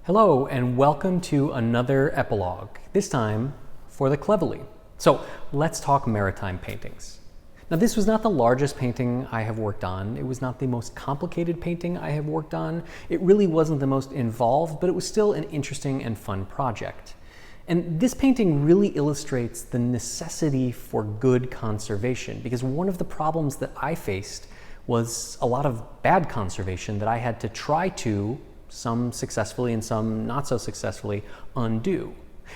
Hello and welcome to another epilogue, this time for the Cleverly. So let's talk maritime paintings. Now this was not the largest painting I have worked on. It was not the most complicated painting I have worked on. It really wasn't the most involved, but it was still an interesting and fun project. And this painting really illustrates the necessity for good conservation, because one of the problems that I faced was a lot of bad conservation that I had to try to, some successfully and some not so successfully, undo.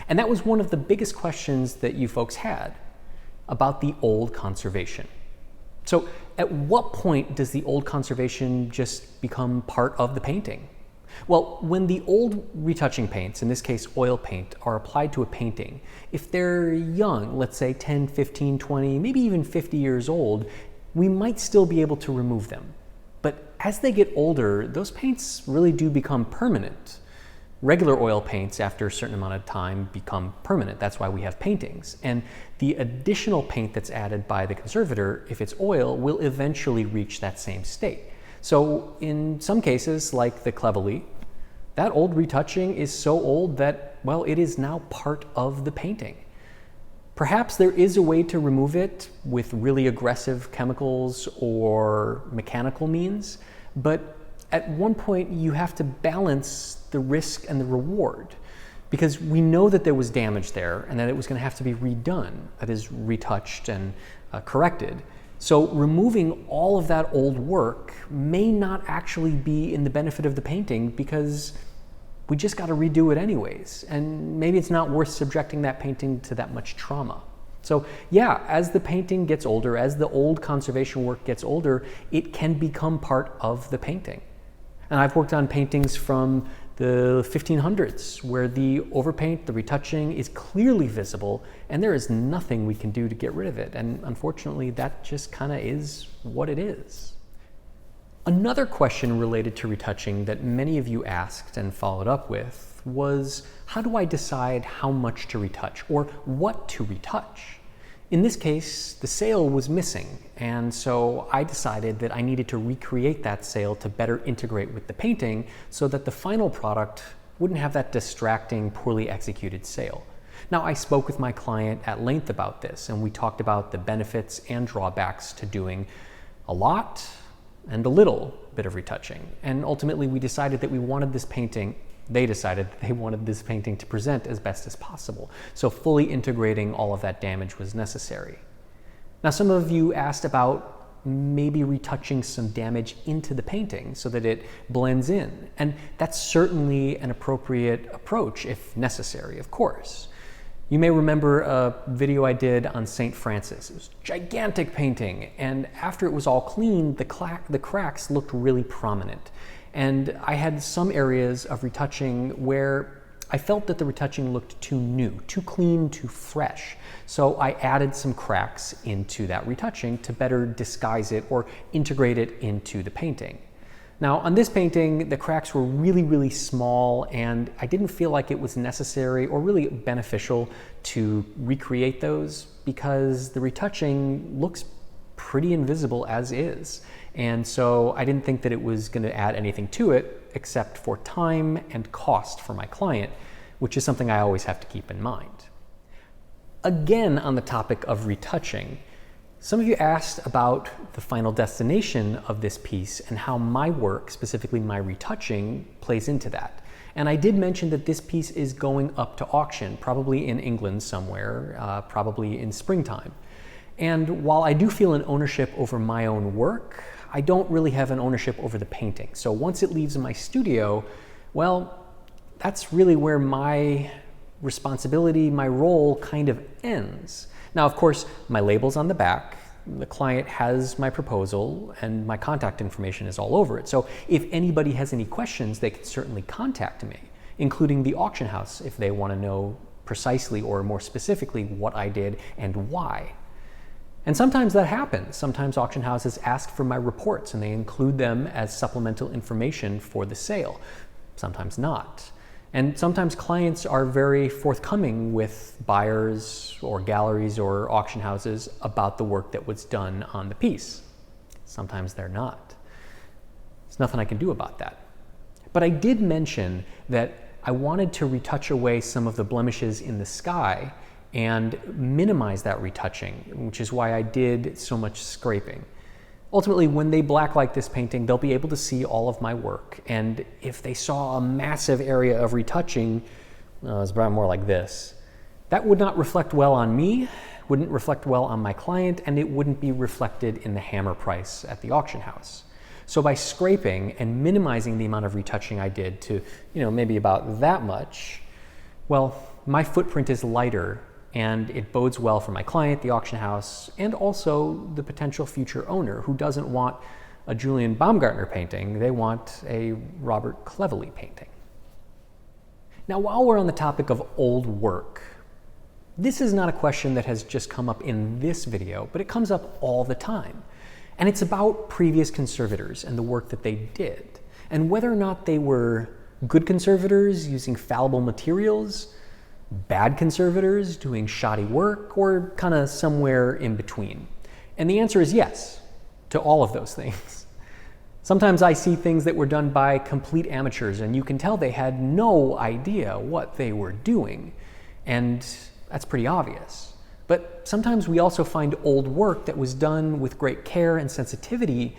And that was one of the biggest questions that you folks had about the old conservation. So at what point does the old conservation just become part of the painting? Well, when the old retouching paints, in this case oil paint, are applied to a painting, if they're young, let's say 10, 15, 20, maybe even 50 years old, we might still be able to remove them. But as they get older, those paints really do become permanent. Regular oil paints, after a certain amount of time, become permanent. That's why we have paintings. And the additional paint that's added by the conservator, if it's oil, will eventually reach that same state. So in some cases, like the Cleverly, that old retouching is so old that, well, it is now part of the painting. Perhaps there is a way to remove it with really aggressive chemicals or mechanical means, but at one point you have to balance the risk and the reward, because we know that there was damage there and that it was going to have to be redone, that is, retouched and corrected. So removing all of that old work may not actually be in the benefit of the painting, because we just got to redo it anyways, and maybe it's not worth subjecting that painting to that much trauma. So yeah, as the painting gets older, as the old conservation work gets older, it can become part of the painting. And I've worked on paintings from the 1500s where the overpaint, the retouching is clearly visible, and there is nothing we can do to get rid of it. And unfortunately, that just kind of is what it is. Another question related to retouching that many of you asked and followed up with was, how do I decide how much to retouch or what to retouch? In this case, the sail was missing, and so I decided that I needed to recreate that sail to better integrate with the painting so that the final product wouldn't have that distracting, poorly executed sail. Now, I spoke with my client at length about this, and we talked about the benefits and drawbacks to doing a lot and a little bit of retouching. And ultimately we decided that we wanted this painting, they decided that they wanted this painting to present as best as possible. So fully integrating all of that damage was necessary. Now, some of you asked about maybe retouching some damage into the painting so that it blends in. And that's certainly an appropriate approach if necessary, of course. You may remember a video I did on St. Francis. It was a gigantic painting, and after it was all cleaned, the cracks looked really prominent. And I had some areas of retouching where I felt that the retouching looked too new, too clean, too fresh. So I added some cracks into that retouching to better disguise it or integrate it into the painting. Now, on this painting, the cracks were really, really small, and I didn't feel like it was necessary or really beneficial to recreate those because the retouching looks pretty invisible as is. And so I didn't think that it was going to add anything to it except for time and cost for my client, which is something I always have to keep in mind. Again, on the topic of retouching, some of you asked about the final destination of this piece and how my work, specifically my retouching, plays into that. And I did mention that this piece is going up to auction, probably in England somewhere, probably in springtime. And while I do feel an ownership over my own work, I don't really have an ownership over the painting. So once it leaves my studio, well, that's really where my responsibility, my role kind of ends. Now, of course, my label's on the back, the client has my proposal, and my contact information is all over it. So if anybody has any questions, they can certainly contact me, including the auction house if they want to know precisely or more specifically what I did and why. And sometimes that happens. Sometimes auction houses ask for my reports and they include them as supplemental information for the sale. Sometimes not. And sometimes clients are very forthcoming with buyers or galleries or auction houses about the work that was done on the piece. Sometimes they're not. There's nothing I can do about that. But I did mention that I wanted to retouch away some of the blemishes in the sky and minimize that retouching, which is why I did so much scraping. Ultimately, when they blacklight this painting, they'll be able to see all of my work. And if they saw a massive area of retouching, it's probably more like this, that would not reflect well on me, wouldn't reflect well on my client, and it wouldn't be reflected in the hammer price at the auction house. So by scraping and minimizing the amount of retouching I did to, maybe about that much, well, my footprint is lighter and it bodes well for my client, the auction house, and also the potential future owner who doesn't want a Julian Baumgartner painting, they want a Robert Cleverley painting. Now, while we're on the topic of old work, this is not a question that has just come up in this video, but it comes up all the time. And it's about previous conservators and the work that they did, and whether or not they were good conservators using fallible materials, bad conservators doing shoddy work, or kind of somewhere in between. And the answer is yes to all of those things. Sometimes I see things that were done by complete amateurs, and you can tell they had no idea what they were doing, and that's pretty obvious. But sometimes we also find old work that was done with great care and sensitivity,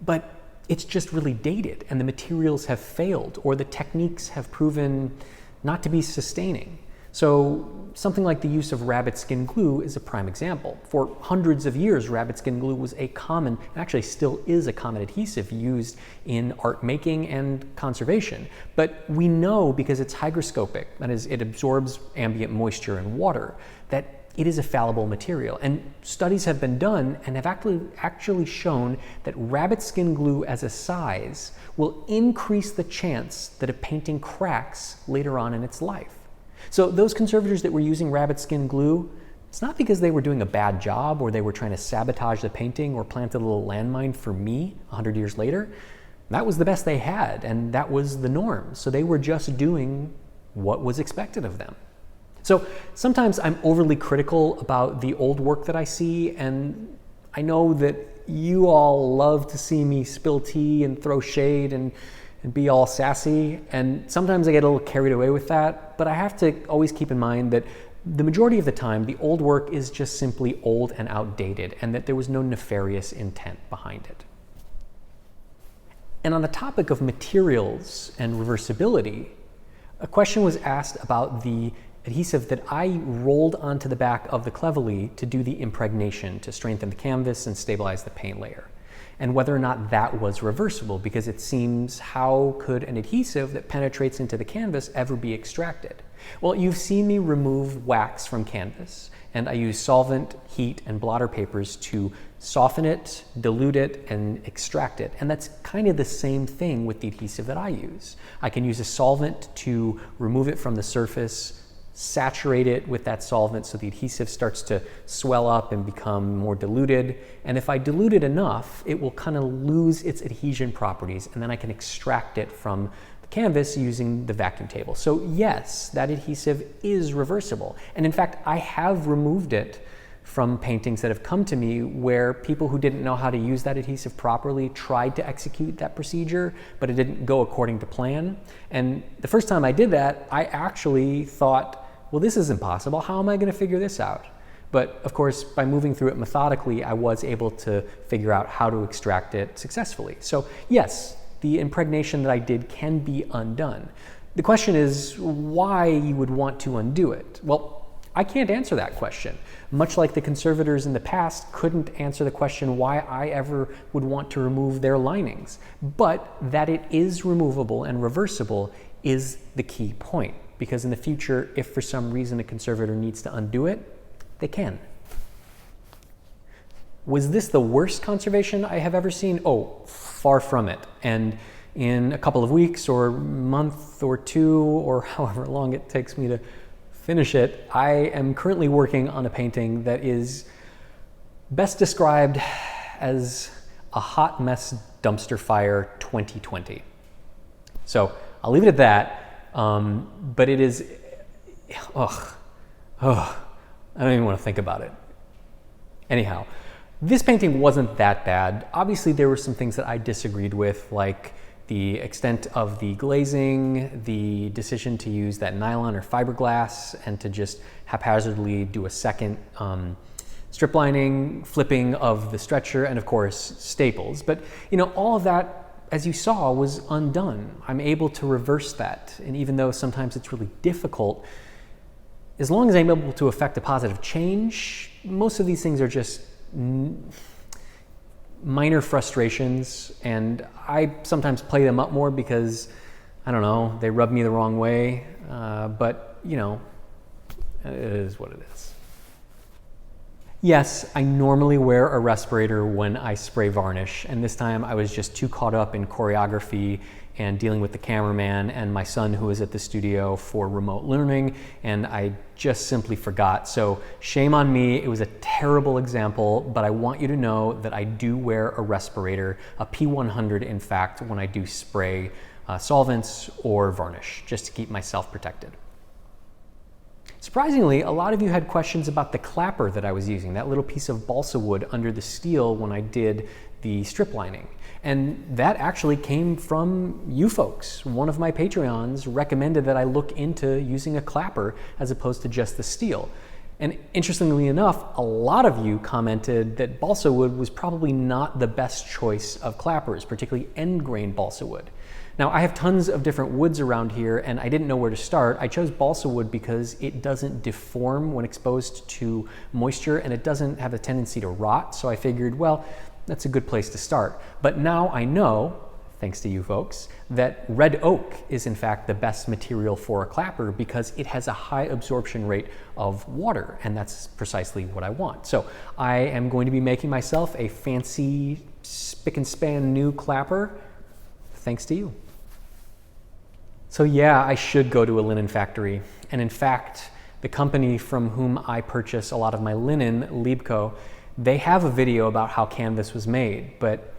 but it's just really dated, and the materials have failed, or the techniques have proven not to be sustaining. So something like the use of rabbit skin glue is a prime example. For hundreds of years, rabbit skin glue was a common, actually still is a common adhesive used in art making and conservation. But we know, because it's hygroscopic, that is, it absorbs ambient moisture and water, that it is a fallible material. And studies have been done and have actually shown that rabbit skin glue as a size will increase the chance that a painting cracks later on in its life. So those conservators that were using rabbit skin glue, it's not because they were doing a bad job or they were trying to sabotage the painting or plant a little landmine for me 100 years later. That was the best they had, and that was the norm. So they were just doing what was expected of them. So sometimes I'm overly critical about the old work that I see, and I know that you all love to see me spill tea and throw shade and be all sassy, and sometimes I get a little carried away with that, but I have to always keep in mind that the majority of the time, the old work is just simply old and outdated, and that there was no nefarious intent behind it. And on the topic of materials and reversibility, a question was asked about the adhesive that I rolled onto the back of the Cleverley to do the impregnation, to strengthen the canvas and stabilize the paint layer, and whether or not that was reversible, because it seems, how could an adhesive that penetrates into the canvas ever be extracted? Well, you've seen me remove wax from canvas, and I use solvent, heat, and blotter papers to soften it, dilute it, and extract it. And that's kind of the same thing with the adhesive that I use. I can use a solvent to remove it from the surface, saturate it with that solvent so the adhesive starts to swell up and become more diluted. And if I dilute it enough, it will kind of lose its adhesion properties, and then I can extract it from the canvas using the vacuum table. So yes, that adhesive is reversible. And in fact, I have removed it from paintings that have come to me where people who didn't know how to use that adhesive properly tried to execute that procedure, but it didn't go according to plan. And the first time I did that, I actually thought, well, this is impossible. How am I going to figure this out? But of course, by moving through it methodically, I was able to figure out how to extract it successfully. So yes, the impregnation that I did can be undone. The question is why you would want to undo it. Well, I can't answer that question, much like the conservators in the past couldn't answer the question why I ever would want to remove their linings. But that it is removable and reversible is the key point, because in the future, if for some reason a conservator needs to undo it, they can. Was this the worst conservation I have ever seen? Oh, far from it. And in a couple of weeks or month or two, or however long it takes me to finish it, I am currently working on a painting that is best described as a hot mess dumpster fire 2020. So I'll leave it at that. But it is, I don't even want to think about it. Anyhow, this painting wasn't that bad. Obviously, there were some things that I disagreed with, like the extent of the glazing, the decision to use that nylon or fiberglass and to just haphazardly do a second strip lining, flipping of the stretcher, and of course staples. But all of that, as you saw, was undone. I'm able to reverse that, and even though sometimes it's really difficult, as long as I'm able to affect a positive change, most of these things are just minor frustrations, and I sometimes play them up more because, I don't know, they rub me the wrong way, but it is what it is. Yes, I normally wear a respirator when I spray varnish, and this time I was just too caught up in choreography and dealing with the cameraman and my son who was at the studio for remote learning, and I just simply forgot. So shame on me, it was a terrible example, but I want you to know that I do wear a respirator, a P100 in fact, when I do spray solvents or varnish, just to keep myself protected. Surprisingly, a lot of you had questions about the clapper that I was using, that little piece of balsa wood under the steel when I did the strip lining. And that actually came from you folks. One of my Patreons recommended that I look into using a clapper as opposed to just the steel. And interestingly enough, a lot of you commented that balsa wood was probably not the best choice of clappers, particularly end grain balsa wood. Now, I have tons of different woods around here and I didn't know where to start. I chose balsa wood because it doesn't deform when exposed to moisture and it doesn't have a tendency to rot. So I figured, well, that's a good place to start. But now I know, thanks to you folks, that red oak is in fact the best material for a clapper because it has a high absorption rate of water, and that's precisely what I want. So I am going to be making myself a fancy spick and span new clapper, thanks to you. So yeah, I should go to a linen factory. And in fact, the company from whom I purchase a lot of my linen, Liebco, they have a video about how canvas was made, but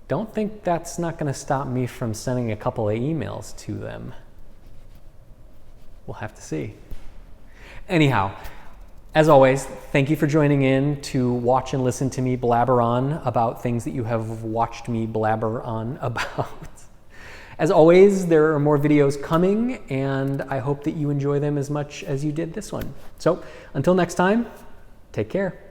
don't think that's not going to stop me from sending a couple of emails to them. We'll have to see. Anyhow, as always, thank you for joining in to watch and listen to me blabber on about things that you have watched me blabber on about. As always, there are more videos coming, and I hope that you enjoy them as much as you did this one. So until next time, take care.